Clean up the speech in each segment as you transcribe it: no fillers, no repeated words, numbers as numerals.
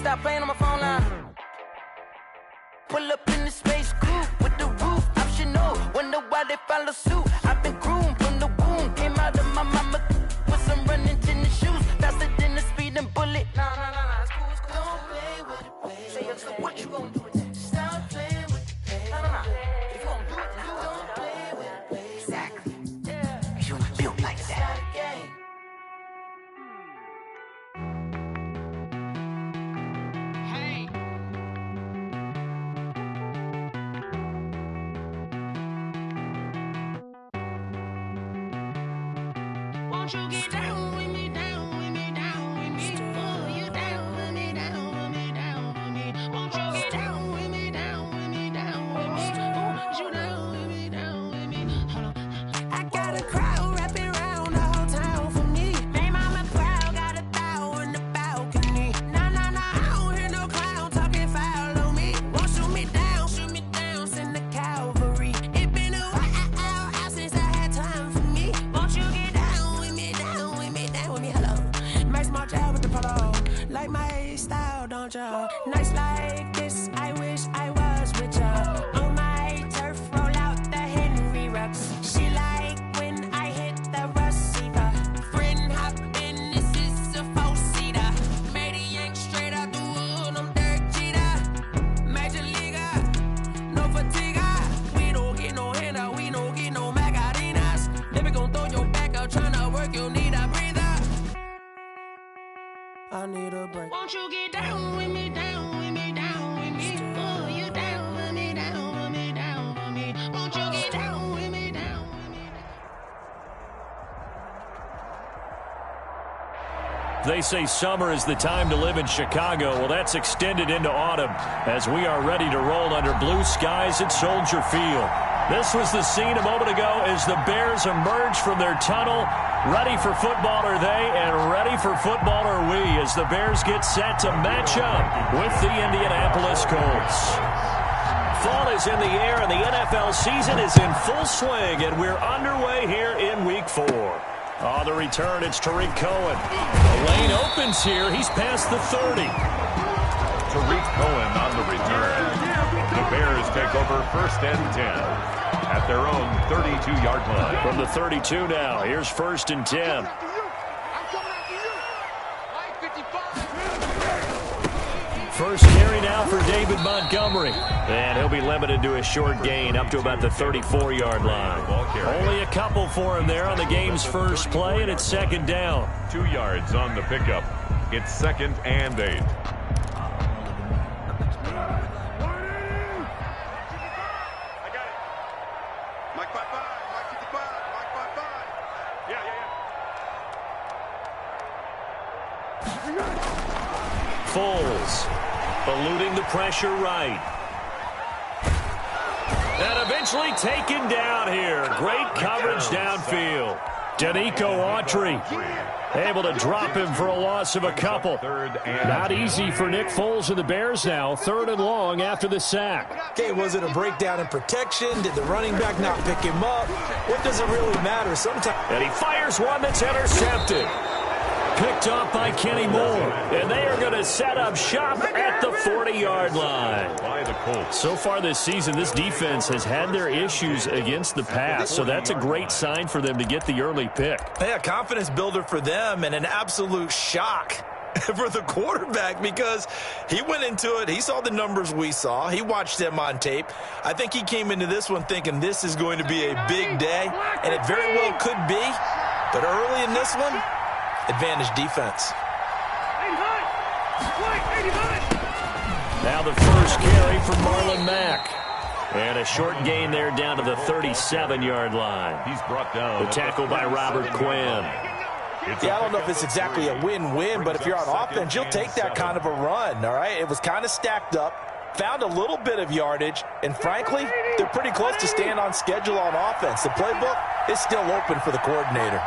stop playing on my phone line. Pull up in the space coupe with the roof optional. Wonder why they follow suit. I've been groomed from the womb. Came out of my mama with some running tennis shoes. Faster than the speeding bullet. Nah, it's cool, it's cool. Don't play with it, play. Say, what you gonna do with that? Stop playing with the play. Nah. If you gonna do it, then you don't play with it, play. Exactly. Yeah. You ain't built like that. Won't you get down with me, down with me, down with me? Oh, you down with me, down with me, down with me. Won't you get down with me, down with me, down with me? Oh, you down with me, down with me. Hold on. I got a crowd wrapping around the whole town for me. Hey, mama proud, got a bow in the balcony. Nah, I don't hear no clown talking foul on me. Won't shoot me down, send the cavalry. It been a while since I had time for me. Won't you get down with me, hello. Max March out with the polo. Like my style, don't y'all? Nights like this, I wish I was with y'all. On my turf, roll out the Henry Rux. She like when I hit the receiver. Friend hop in, this is a four-seater. Made a yank straight out the wood, I'm Derek Jeter. Major leaguer, no fatigue. We don't get no handout, we don't get no Macarinas. Never gon' throw your back out, tryna work, you need a breather. I need a break. Won't you get down with me, down with me, down with me? Oh, you down with me, down with me, down with me. Won't you get down with me, down with me? They say summer is the time to live in Chicago. Well, that's extended into autumn as we are ready to roll under blue skies at Soldier Field. This was the scene a moment ago as the Bears emerged from their tunnel. Ready for football are they, and ready for football are we as the Bears get set to match up with the Indianapolis Colts. Fall is in the air, and the NFL season is in full swing, and we're underway here in Week 4. On the return, it's Tariq Cohen. The lane opens here. He's past the 30. Tariq Cohen on the return. The Bears take over 1st and 10 at their own 32-yard line. From the 32 now, here's 1st and 10. First carry now for David Montgomery. And he'll be limited to a short gain up to about the 34-yard line. Only a couple for him there on the game's first play, and it's 2nd down. 2 yards on the pickup. It's 2nd and 8. Foles eluding the pressure right. And eventually taken down here. Great coverage downfield. Danico Autry able to drop him for a loss of a couple. Not easy for Nick Foles and the Bears now. 3rd and long after the sack. Okay, was it a breakdown in protection? Did the running back not pick him up? What does it really matter? Sometimes. And he fires one that's intercepted. Picked off by Kenny Moore. And they are going to set up shop at the 40-yard line. So far this season, this defense has had their issues against the pass. So that's a great sign for them to get the early pick. Yeah, confidence builder for them and an absolute shock for the quarterback because he went into it. He saw the numbers we saw. He watched them on tape. I think he came into this one thinking this is going to be a big day, and it very well could be. But early in this one, advantage defense. Now the first carry for Marlon Mack. And a short gain there down to the 37-yard line. He's brought down. The tackle by Robert Quinn. Yeah, I don't know if it's exactly a win-win, but if you're on offense, you'll take that kind of a run, all right? It was kind of stacked up, found a little bit of yardage, and frankly, they're pretty close to staying on schedule on offense. The playbook is still open for the coordinator.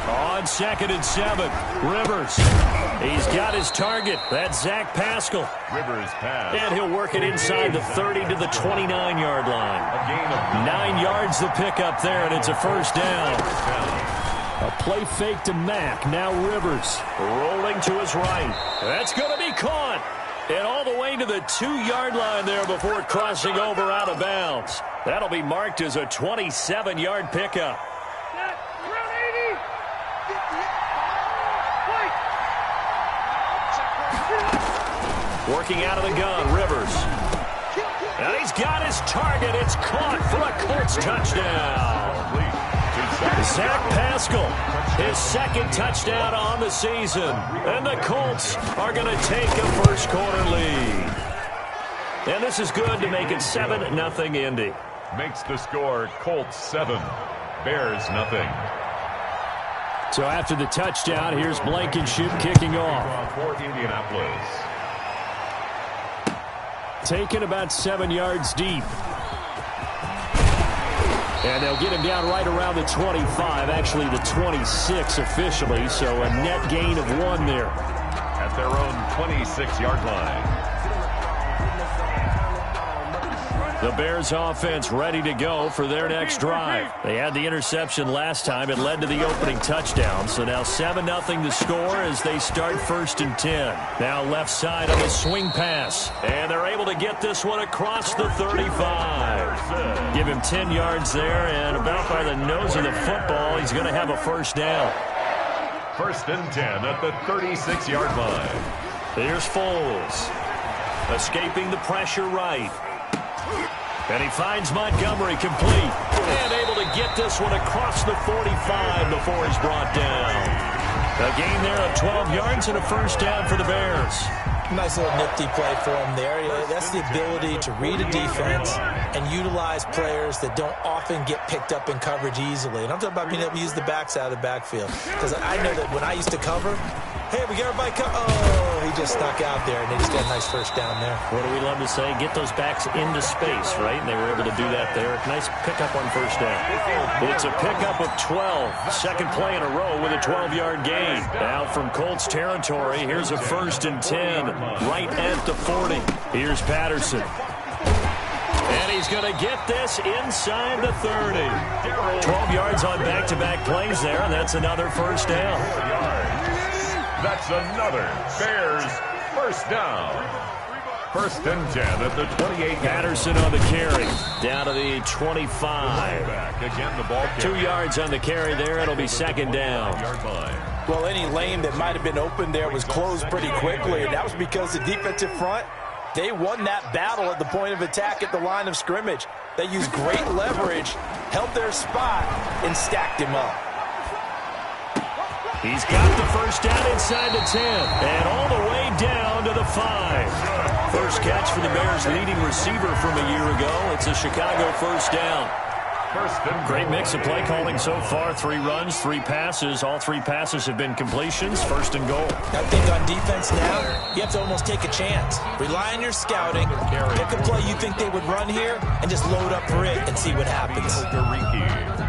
On 2nd and 7, Rivers. He's got his target. That's Zach Pascal. Rivers pass. And he'll work it inside the 30 to the 29-yard line. A gain of 9 yards the pickup there, and it's a 1st down. A play fake to Mack. Now Rivers rolling to his right. That's going to be caught. And all the way to the 2-yard line there before crossing over out of bounds. That'll be marked as a 27-yard pickup. Working out of the gun, Rivers. And he's got his target. It's caught for a Colts touchdown. Zach Pascal, his second touchdown on the season. And the Colts are going to take a first-quarter lead. And this is good to make it 7-0 Indy. Makes the score Colts 7, Bears nothing. So after the touchdown, here's Blankenship kicking off. For Indianapolis. Taken about 7 yards deep. And they'll get him down right around the 25, actually the 26 officially, so a net gain of 1 there. At their own 26-yard line. The Bears offense ready to go for their next drive. They had the interception last time. It led to the opening touchdown. So now 7-0 the score as they start 1st and 10. Now left side on the swing pass. And they're able to get this one across the 35. Give him 10 yards there, and about by the nose of the football, he's going to have a first down. 1st and 10 at the 36-yard line. Here's Foles. Escaping the pressure right. And he finds Montgomery complete. And able to get this one across the 45 before he's brought down. A gain there of 12 yards and a first down for the Bears. Nice little nifty play for him there. That's the ability to read a defense and utilize players that don't often get picked up in coverage easily. And I'm talking about being able to use the backs out of the backfield. Because I know that when I used to cover, hey, we got everybody oh, he just snuck out there, and they just got a nice first down there. What do we love to say? Get those backs into space, right? And they were able to do that there. Nice pickup on first down. It's a pickup of 12. Second play in a row with a 12-yard gain. Now from Colts territory, here's a 1st and 10 right at the 40. Here's Patterson. And he's going to get this inside the 30. 12 yards on back-to-back plays there, and that's another first down. That's another Bears first down. 1st and 10 at the 28. Patterson on the carry. Down to the 25. Again, the ball 2 yards on the carry there. It'll be 2nd down. Well, any lane that might have been open there was closed pretty quickly, and that was because the defensive front, they won that battle at the point of attack at the line of scrimmage. They used great leverage, held their spot, and stacked him up. He's got the first down inside the 10, and all the way down to the 5. First catch for the Bears' leading receiver from a year ago. It's a Chicago first down. Great mix of play calling so far. 3 runs, 3 passes. All 3 passes have been completions. 1st and goal. I think on defense now, you have to almost take a chance. Rely on your scouting. Pick a play you think they would run here, and just load up for it and see what happens.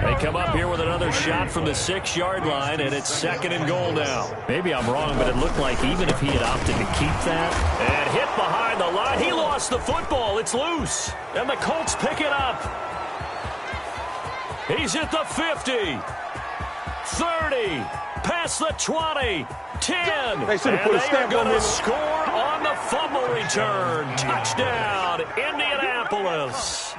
They come up here with another shot from the 6-yard line, and it's 2nd and goal now. Maybe I'm wrong, but it looked like even if he had opted to keep that. And hit behind the line. He lost the football. It's loose. And the Colts pick it up. He's at the 50, 30, past the 20, 10. They should have put a stamp on this. Score on the fumble return. Touchdown, Indianapolis.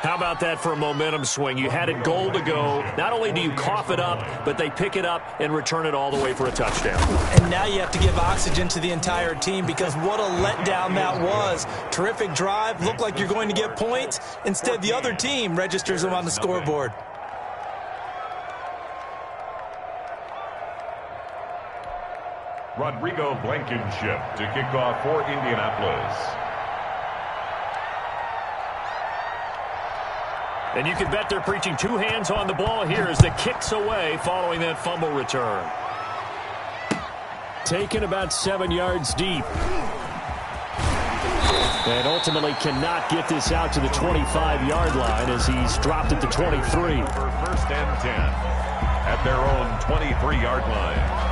How about that for a momentum swing? You had it goal to go. Not only do you cough it up, but they pick it up and return it all the way for a touchdown. And now you have to give oxygen to the entire team because what a letdown that was. Terrific drive. Looked like you're going to get points. Instead, the other team registers them on the scoreboard. Rodrigo Blankenship to kick off for Indianapolis. And you can bet they're preaching 2 hands on the ball here as the kick's away following that fumble return. Taken about 7 yards deep. And ultimately cannot get this out to the 25-yard line as he's dropped at the 23. For 1st and 10 at their own 23-yard line.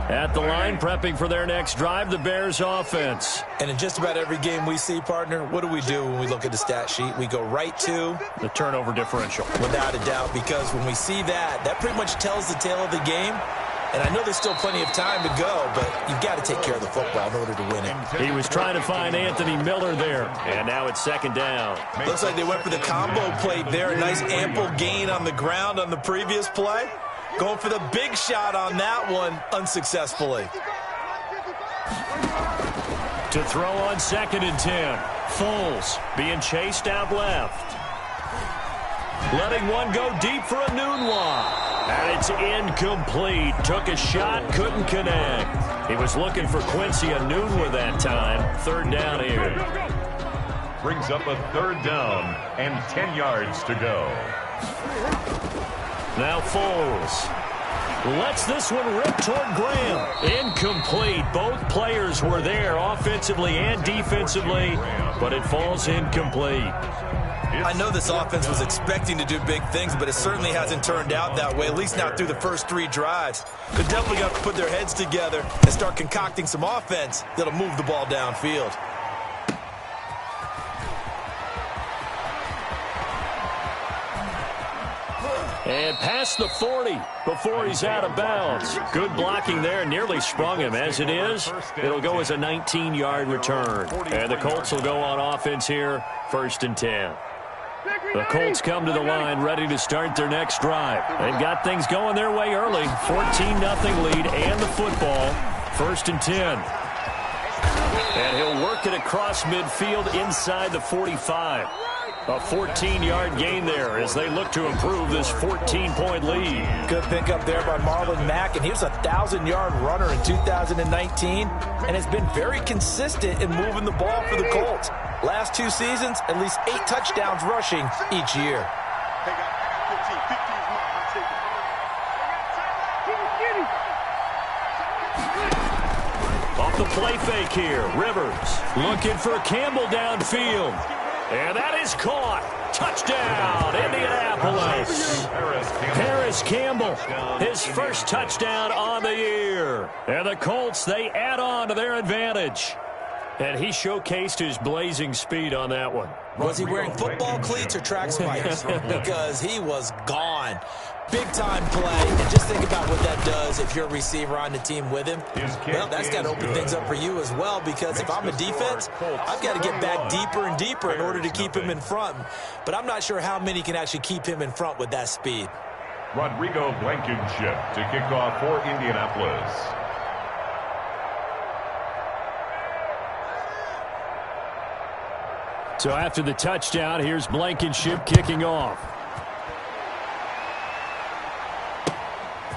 At the line, prepping for their next drive, the Bears offense. And in just about every game we see, partner, what do we do when we look at the stat sheet? We go right to the turnover differential. Without a doubt, because when we see that, that pretty much tells the tale of the game. And I know there's still plenty of time to go, but you've got to take care of the football in order to win it. He was trying to find Anthony Miller there, and now it's second down. Looks like they went for the combo plate there. A nice ample gain on the ground on the previous play. Going for the big shot on that one unsuccessfully. To throw on 2nd and 10. Foles being chased out left. Letting one go deep for a Nunwa. And it's incomplete. Took a shot, couldn't connect. He was looking for Quincy Enunwa that time. 3rd down here. Brings up a 3rd down and 10 yards to go. Now Foles lets this one rip toward Graham. Incomplete. Both players were there offensively and defensively, but it falls incomplete. I know this offense was expecting to do big things, but it certainly hasn't turned out that way, at least not through the first 3 drives. They're definitely going to put their heads together and start concocting some offense that'll move the ball downfield. And past the 40 before he's out of bounds. Good blocking there, nearly sprung him. As it is, it'll go as a 19-yard return. And the Colts will go on offense here, 1st and 10. The Colts come to the line ready to start their next drive. They've got things going their way early. 14-0 lead and the football. 1st and 10. And he'll work it across midfield inside the 45. A 14-yard gain there as they look to improve this 14-point lead. Good pickup there by Marlon Mack, and he was a 1,000-yard runner in 2019 and has been very consistent in moving the ball for the Colts. Last 2 seasons, at least 8 touchdowns rushing each year. Off the play fake here, Rivers looking for Campbell downfield. And that is caught. Touchdown, Indianapolis. Paris Campbell, his first touchdown on the year. And the Colts, they add on to their advantage. And he showcased his blazing speed on that one. Was he wearing football cleats or track spikes? Because he was gone. Big-time play. And just think about what that does if you're a receiver on the team with him. Well, that's got to open things up for you as well, because if I'm a defense, I've got to get back deeper and deeper in order to keep him in front. But I'm not sure how many can actually keep him in front with that speed. Rodrigo Blankenship to kick off for Indianapolis. So after the touchdown, here's Blankenship kicking off.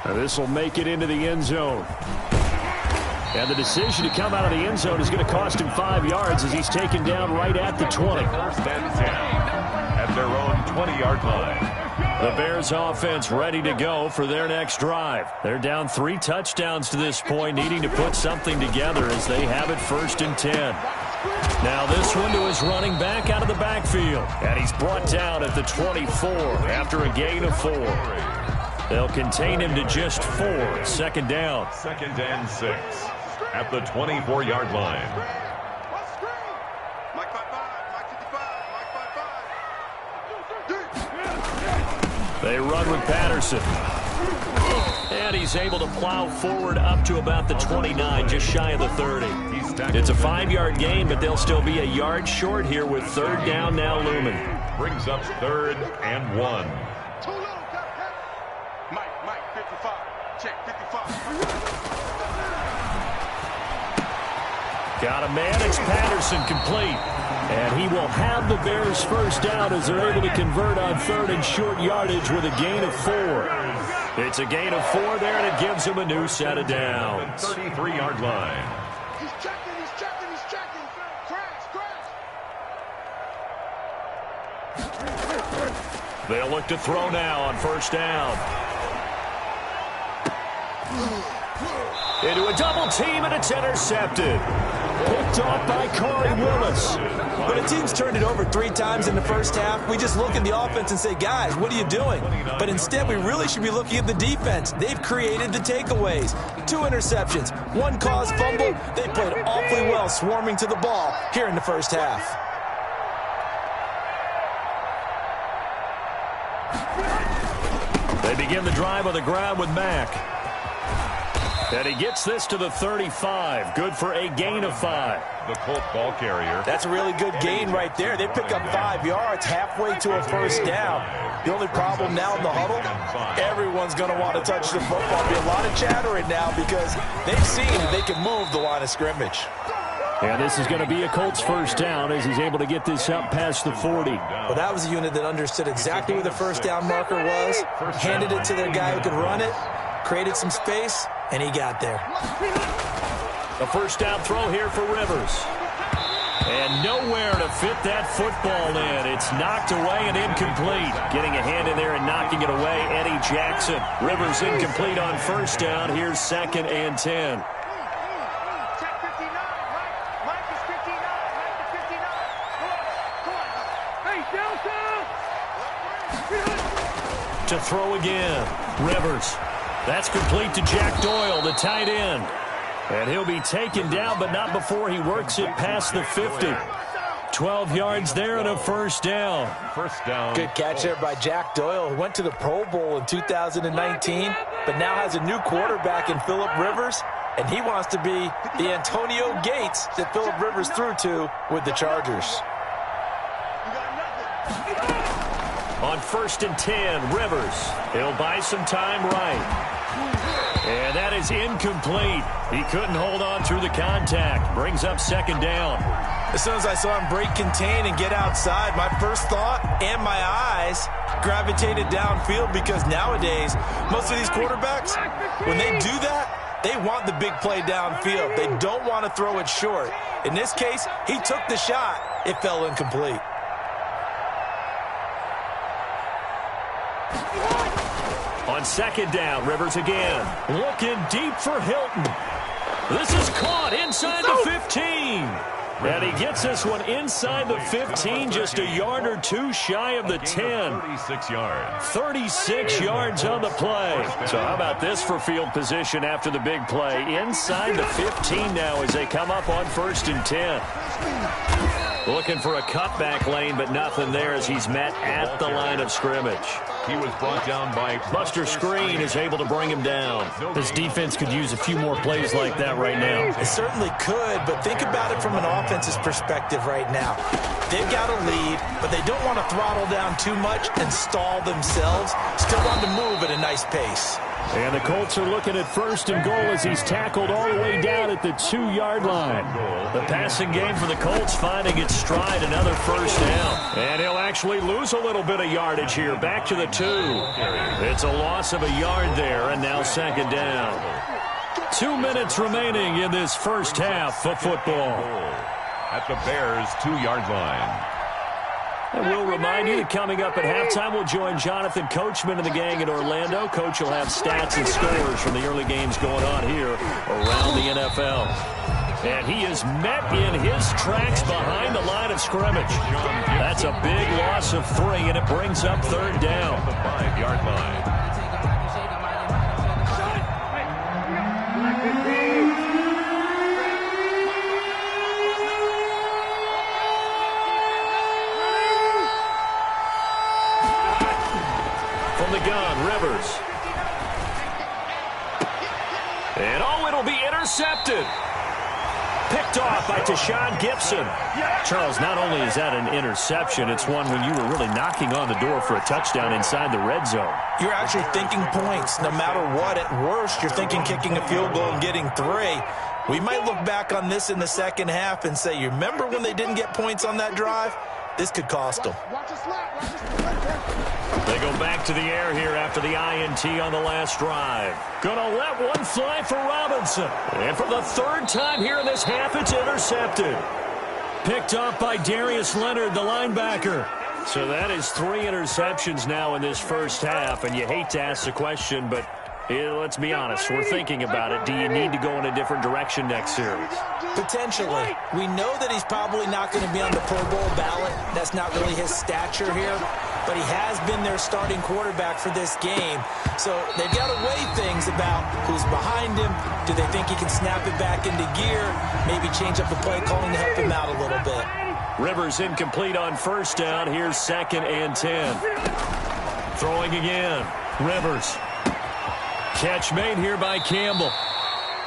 Now this will make it into the end zone. And the decision to come out of the end zone is going to cost him 5 yards as he's taken down right at the 20. 1st and 10 at their own 20-yard line. The Bears offense ready to go for their next drive. They're down 3 touchdowns to this point, needing to put something together as they have it 1st and 10. Now this one to his running back out of the backfield. And he's brought down at the 24 after a gain of 4. They'll contain him to just 4. 2nd down. 2nd and 6 at the 24-yard line. They run with Patterson. And he's able to plow forward up to about the 29, just shy of the 30. It's a 5-yard gain, but they'll still be a yard short here with 3rd down now looming. Brings up 3rd and 1. Mike, 55. Check, 55. Got a man, it's Patterson complete. And he will have the Bears 1st down as they're able to convert on 3rd and short yardage with a gain of 4. It's a gain of 4 there, and it gives him a new set of downs. 33-yard line. He's checking. Crash. They'll look to throw now on 1st down. Into a double team, and it's intercepted. Picked picked off by Corey Willis. When a team's turned it over 3 times in the first half, we just look at the offense and say, guys, what are you doing? But instead, we really should be looking at the defense. They've created the takeaways. 2 interceptions, 1 caused fumble. They played awfully well swarming to the ball here in the first half. They begin the drive on the ground with Mack. And he gets this to the 35. Good for a gain of 5. The Colt ball carrier. That's a really good gain right there. They pick up 5 yards halfway to a first down. The only problem now in the huddle, everyone's going to want to touch the football. Be a lot of chattering now because they've seen they can move the line of scrimmage. And this is going to be a Colts first down as he's able to get this up past the 40. Well, that was a unit that understood exactly where the first down marker was, handed it to their guy who could run it, created some space, and he got there. A first down throw here for Rivers. And nowhere to fit that football in. It's knocked away and incomplete. Getting a hand in there and knocking it away, Eddie Jackson. Rivers incomplete on first down. Here's 2nd and 10. To throw again. Rivers. That's complete to Jack Doyle, the tight end. And he'll be taken down, but not before he works it past the 50. 12 yards there and a first down. First down. Good catch there by Jack Doyle, who went to the Pro Bowl in 2019, but now has a new quarterback in Phillip Rivers, and he wants to be the Antonio Gates that Phillip Rivers threw to with the Chargers. On 1st and 10, Rivers. He'll buy some time right. And that is incomplete. He couldn't hold on through the contact. Brings up 2nd down. As soon as I saw him break contain and get outside, my first thought and my eyes gravitated downfield because nowadays, most of these quarterbacks, when they do that, they want the big play downfield. They don't want to throw it short. In this case, he took the shot. It fell incomplete. On 2nd down, Rivers again. Looking deep for Hilton. This is caught inside the 15. And he gets this one inside the 15, just a yard or 2 shy of the 10. 36 yards. 36 yards on the play. So how about this for field position after the big play? Inside the 15 now as they come up on 1st and 10. Looking for a cutback lane, but nothing there as he's met at the line of scrimmage. He was brought down by Buster Screen is able to bring him down. This defense could use a few more plays like that right now. It certainly could, but think about it from an offense's perspective right now. They've got a lead, but they don't want to throttle down too much and stall themselves. Still want to move at a nice pace. And the Colts are looking at 1st and goal as he's tackled all the way down at the 2-yard line. The passing game for the Colts finding its stride, another first down. And he'll actually lose a little bit of yardage here, back to the 2. It's a loss of a yard there, and now 2nd down. 2 minutes remaining in this first half of football. At the Bears' 2-yard line. And we'll remind you that coming up at halftime, we'll join Jonathan Coachman and the gang in Orlando. Coach will have stats and scores from the early games going on here around the NFL. And he is met in his tracks behind the line of scrimmage. That's a big loss of 3, and it brings up 3rd down. The 5-yard line. From the gun, Rivers. And it'll be intercepted. Picked off by Tashawn Gibson. Charles, not only is that an interception, it's one when you were really knocking on the door for a touchdown inside the red zone. You're actually thinking points. No matter what, at worst, you're thinking kicking a field goal and getting 3. We might look back on this in the second half and say, you remember when they didn't get points on that drive? This could cost them. They go back to the air here after the INT on the last drive. Gonna let one fly for Robinson. And for the 3rd time here in this half, it's intercepted. Picked off by Darius Leonard, the linebacker. So that is 3 interceptions now in this first half. And you hate to ask the question, but let's be honest, we're thinking about it. Do you need to go in a different direction next series? Potentially. We know that he's probably not going to be on the Pro Bowl ballot. That's not really his stature here. But he has been their starting quarterback for this game. So they've got to weigh things about who's behind him. Do they think he can snap it back into gear? Maybe change up the play calling to help him out a little bit. Rivers incomplete on first down. Here's 2nd and 10. Throwing again. Rivers. Catch made here by Campbell.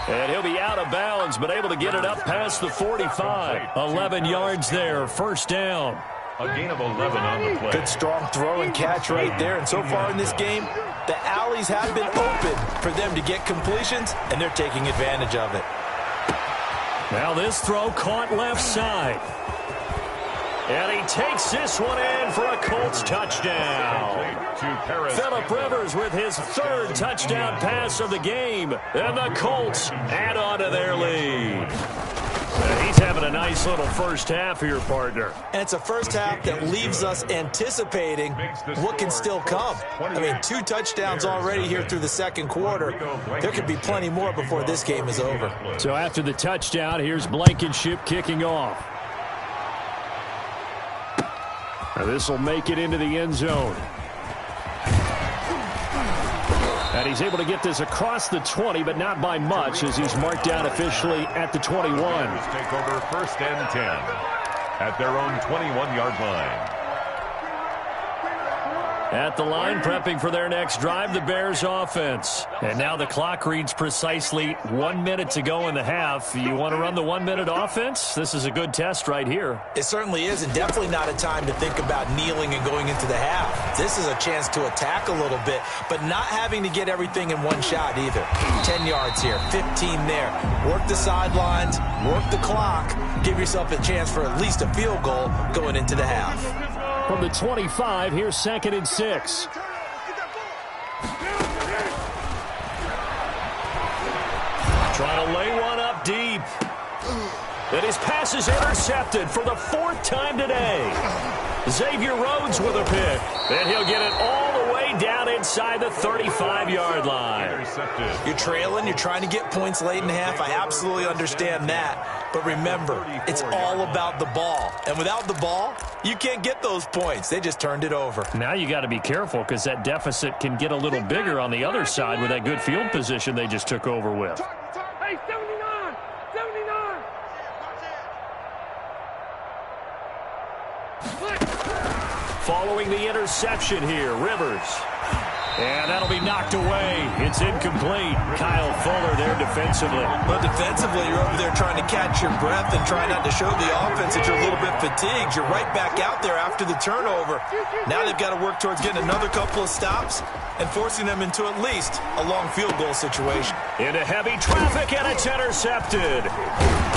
And he'll be out of bounds, but able to get it up past the 45. 11 yards there. First down. A gain of 11 on the play. Good strong throw and catch right there. And so far in this game, the alleys have been open for them to get completions, and they're taking advantage of it. Now this throw caught left side. And he takes this one in for a Colts touchdown. Phillip Rivers with his 3rd touchdown pass of the game. And the Colts add on to their lead. He's having a nice little first half here, partner. And it's a first half that leaves us anticipating what can still come. I mean, 2 touchdowns already here through the second quarter. There could be plenty more before this game is over. So after the touchdown, here's Blankenship kicking off. Now this will make it into the end zone. And he's able to get this across the 20, but not by much, as he's marked down officially at the 21. Take over 1st and 10 at their own 21-yard line. At the line, prepping for their next drive, the Bears offense. And now the clock reads precisely 1 minute to go in the half. You want to run the 1 minute offense? This is a good test right here. It certainly is, and definitely not a time to think about kneeling and going into the half. This is a chance to attack a little bit, but not having to get everything in one shot either. 10 yards here, 15 there. Work the sidelines, work the clock, give yourself a chance for at least a field goal going into the half. From the 25, here's 2nd and 6. Trying to lay one up deep. And his pass is intercepted for the 4th time today. Xavier Rhodes with a pick. And he'll get it all the way down inside the 35-yard line. You're trailing. You're trying to get points late in the half. I absolutely understand that. But remember, it's all about the ball. And without the ball, you can't get those points. They just turned it over. Now you got to be careful because that deficit can get a little bigger on the other side with that good field position they just took over with. Hey, 79! 79! Following the interception here, Rivers. And that'll be knocked away. It's incomplete. Kyle Fuller there defensively. Well, defensively, you're over there trying to catch your breath and try not to show the offense that you're a little bit fatigued. You're right back out there after the turnover. Now they've got to work towards getting another couple of stops and forcing them into at least a long field goal situation. Into heavy traffic, and it's intercepted.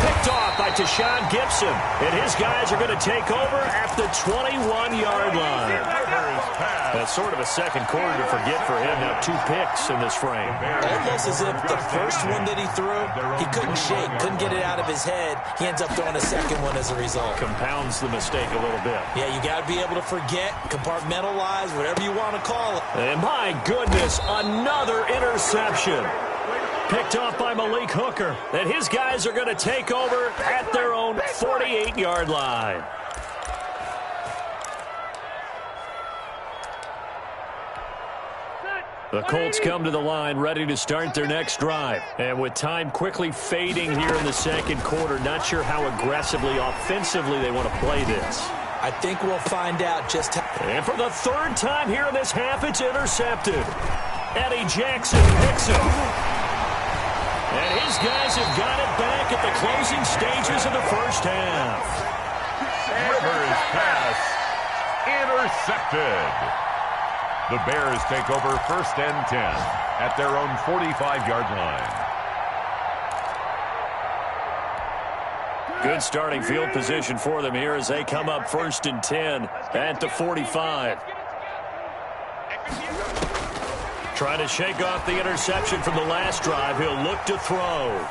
Picked off by Tashawn Gibson. And his guys are going to take over at the 21-yard line. That's sort of a second quarter to forget for him. Now 2 picks in this frame. Almost as if the first one that he threw, he couldn't shake, couldn't get it out of his head. He ends up throwing a second one as a result. Compounds the mistake a little bit. Yeah, you got to be able to forget, compartmentalize, whatever you want to call it. And my goodness, another interception. Picked off by Malik Hooker. And his guys are going to take over at their own 48-yard line. The Colts come to the line ready to start their next drive. And with time quickly fading here in the second quarter, not sure how aggressively, offensively they want to play this. I think we'll find out just how. And for the 3rd time here in this half, it's intercepted. Eddie Jackson picks it. And his guys have got it back at the closing stages of the first half. Rivers pass intercepted. The Bears take over 1st and 10 at their own 45-yard line. Good starting field position for them here as they come up 1st and 10 at the 45. Trying to shake off the interception from the last drive. He'll look to throw.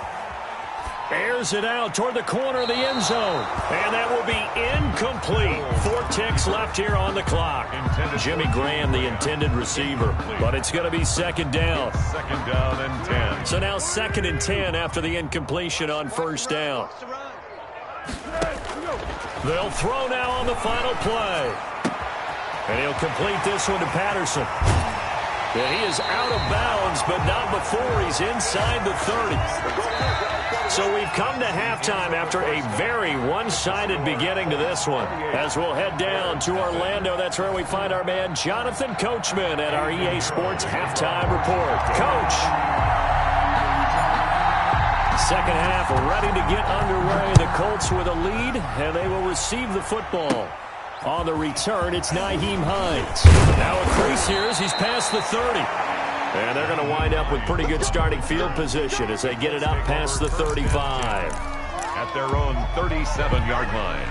Airs it out toward the corner of the end zone. And that will be incomplete. 4 ticks left here on the clock. Jimmy Graham, the intended receiver. But it's going to be second down. Second down and 10. So now second and 10 after the incompletion on first down. They'll throw now on the final play. And he'll complete this one to Patterson. And he is out of bounds, but not before he's inside the 30. So we've come to halftime after a very one-sided beginning to this one. As we'll head down to Orlando, that's where we find our man Jonathan Coachman at our EA Sports Halftime Report. Coach. Second half ready to get underway. The Colts with a lead, and they will receive the football. On the return, it's Nyheim Hines. Now a crease here as he's past the 30. And they're going to wind up with pretty good starting field position as they get it up past the 35. At their own 37-yard line.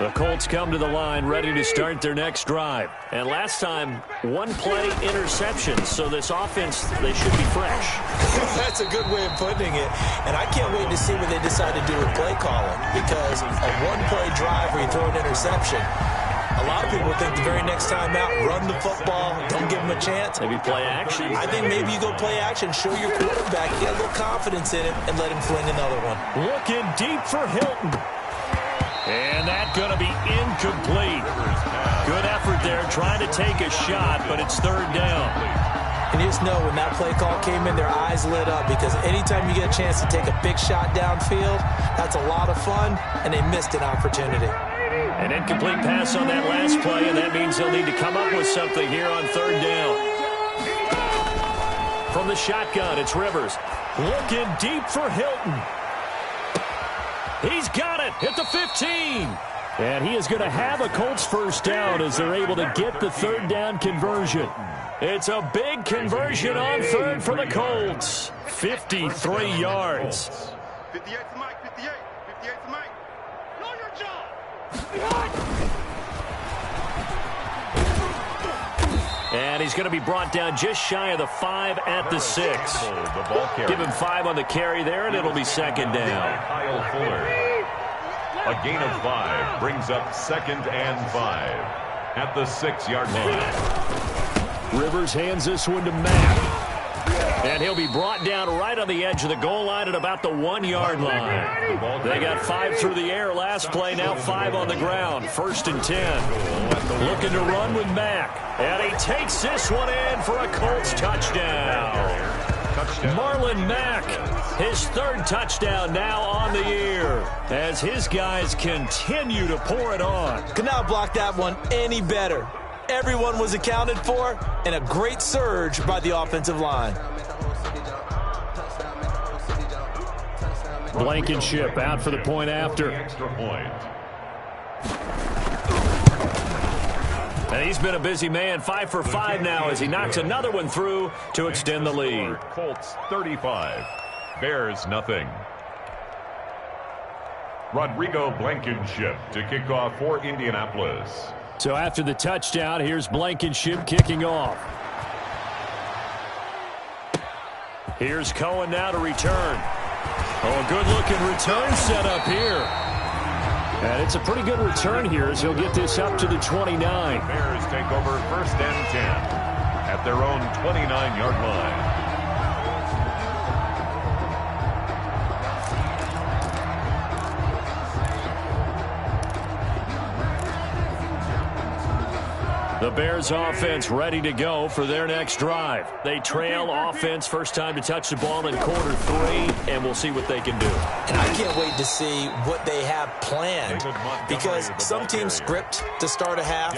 The Colts come to the line ready to start their next drive. And last time, one-play interceptions, so this offense, they should be fresh. That's a good way of putting it. And I can't wait to see what they decide to do with play calling. Because a one-play drive where you throw an interception, a lot of people think the very next time out, run the football, don't give them a chance. Maybe play action. I think maybe you go play action, show your quarterback, get a little confidence in him, and let him fling another one. Looking deep for Hilton. And that's going to be incomplete. Good effort there, trying to take a shot, but it's third down. And you just know when that play call came in, their eyes lit up because anytime you get a chance to take a big shot downfield, that's a lot of fun, and they missed an opportunity. An incomplete pass on that last play, and that means they'll need to come up with something here on third down. From the shotgun, it's Rivers. Looking deep for Hilton. He's got it at the 15. And he is going to have a Colts first down as they're able to get the third down conversion. It's a big conversion on third for the Colts. 53 yards. 58 to Mike, 58. 58 to Mike. Know your job. And he's going to be brought down just shy of the 5 at the 6. Give him 5 on the carry there, and it'll be second down. Kyle Fuller. A gain of 5 brings up second and 5 at the 6-yard line. Rivers hands this one to Mack. And he'll be brought down right on the edge of the goal line at about the 1-yard line. They got 5 through the air last play, now 5 on the ground. First and 10. Looking to run with Mack. And he takes this one in for a Colts touchdown. Marlon Mack, his third touchdown now on the year as his guys continue to pour it on. Could not block that one any better. Everyone was accounted for, and a great surge by the offensive line. Blankenship out for the point after. Extra point. And he's been a busy man, 5 for 5 now as he knocks another one through to extend the lead. Colts 35, Bears nothing. Rodrigo Blankenship to kick off for Indianapolis. So after the touchdown, here's Blankenship kicking off. Here's Cohen now to return. Oh, a good-looking return set up here. And it's a pretty good return here as he'll get this up to the 29. Bears take over first and 10 at their own 29-yard line. The Bears offense ready to go for their next drive. They trail offense first time to touch the ball in quarter 3, and we'll see what they can do. And I can't wait to see what they have planned because some teams script to start a half.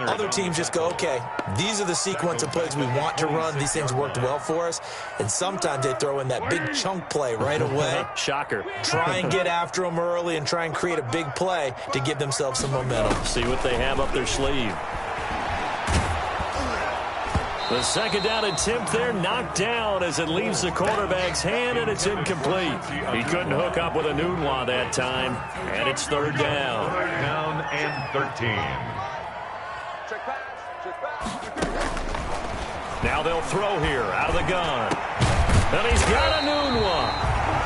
Other teams just go, okay, these are the sequence of plays we want to run. These things worked well for us. And sometimes they throw in that big chunk play right away. Shocker. Try and get after them early and try and create a big play to give themselves some momentum. See what they have up their sleeve. The second down attempt there knocked down as it leaves the quarterback's hand, and it's incomplete. He couldn't hook up with a Nunwa that time, and it's third down. Third down and 13. Now they'll throw here out of the gun. And he's got a Nunwa.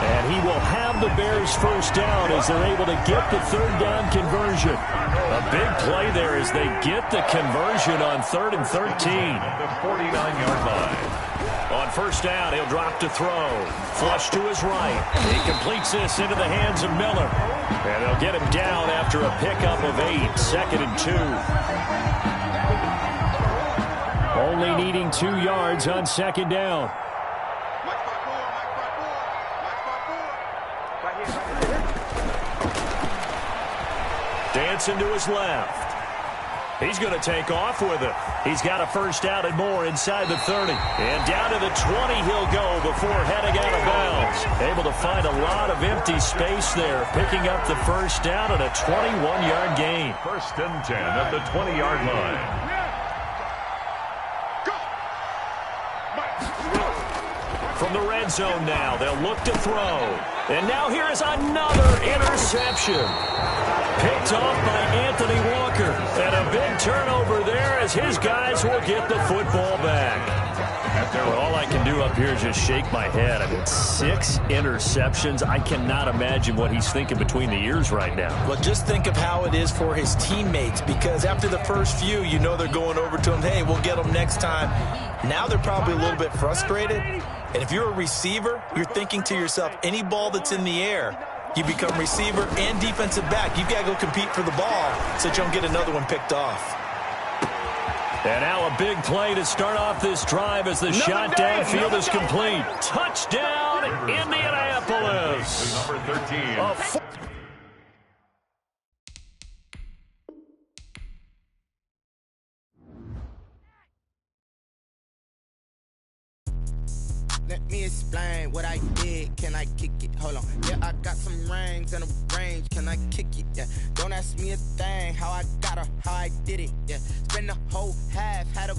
And he will have the Bears first down as they're able to get the third down conversion. A big play there as they get the conversion on 3rd and 13. At the 49-yard line. On first down, he'll drop to throw. Flush to his right. He completes this into the hands of Miller. And they'll get him down after a pickup of 8, 2nd and 2. Only needing 2 yards on 2nd down. Dancing to his left. He's going to take off with it. He's got a first down and more inside the 30. And down to the 20 he'll go before heading out of bounds. Able to find a lot of empty space there, picking up the first down and a 21-yard gain. 1st and 10 at the 20-yard line. From the red zone now, they'll look to throw. And now here is another interception. Picked off by Anthony Walker. And a big turnover there as his guys will get the football back. Well, all I can do up here is just shake my head. I mean, 6 interceptions. I cannot imagine what he's thinking between the ears right now. Well, just think of how it is for his teammates, because after the first few, you know they're going over to him, hey, we'll get them next time. Now they're probably a little bit frustrated. And if you're a receiver, you're thinking to yourself, any ball that's in the air, you become receiver and defensive back. You've got to go compete for the ball so that you don't get another one picked off. And now a big play to start off this drive as the shot downfield is complete. Touchdown, Indianapolis. Number 13. Let me explain what I did. Can I kick it? Hold on. Yeah, I got some rings and a range. Can I kick it? Yeah. Don't ask me a thing. How I got her, how I did it. Yeah. Spend the whole half, had a